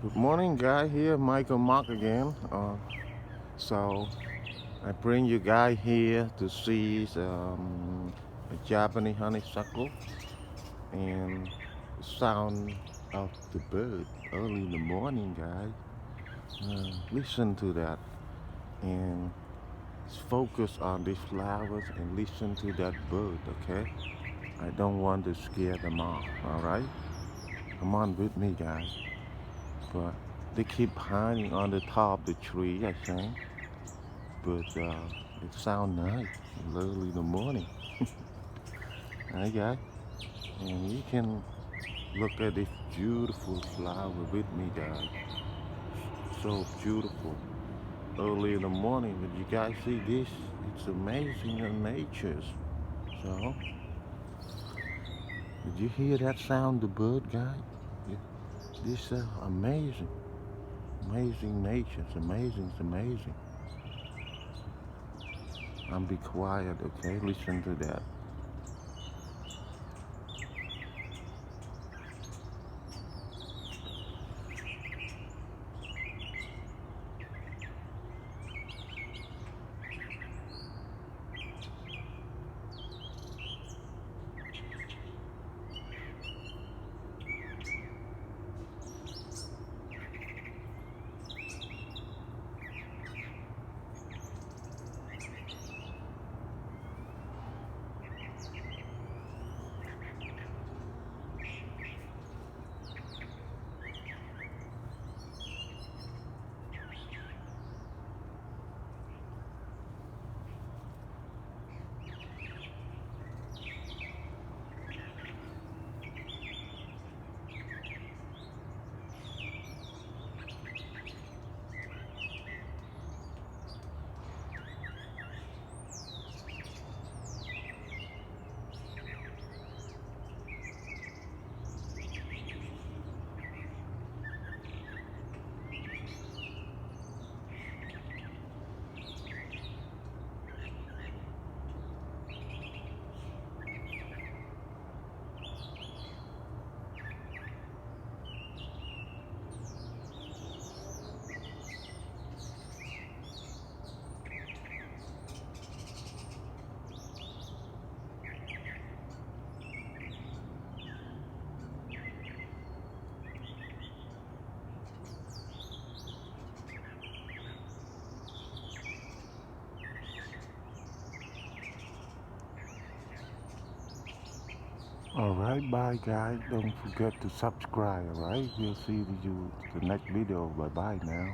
Good morning, guy. Here, Michael Mark again. So I bring you guy here to see a Japanese honeysuckle and the sound of the bird early in the morning, guys. Listen to that and focus on these flowers and listen to that bird, okay? I don't want to scare them off. All right? Come on with me, guys. But they keep hiding on the top of the tree, I think. But it sounds nice early in the morning. Hi, guys. And you can look at this beautiful flower with me, guys. So beautiful. Early in the morning, but you guys see this? It's amazing in nature. So, did you hear that sound, the bird, guys? This amazing, amazing nature. It's amazing, it's amazing. I'm be quiet, okay? Listen to that. Alright, bye guys. Don't forget to subscribe, alright? We'll see you the next video. Bye bye now.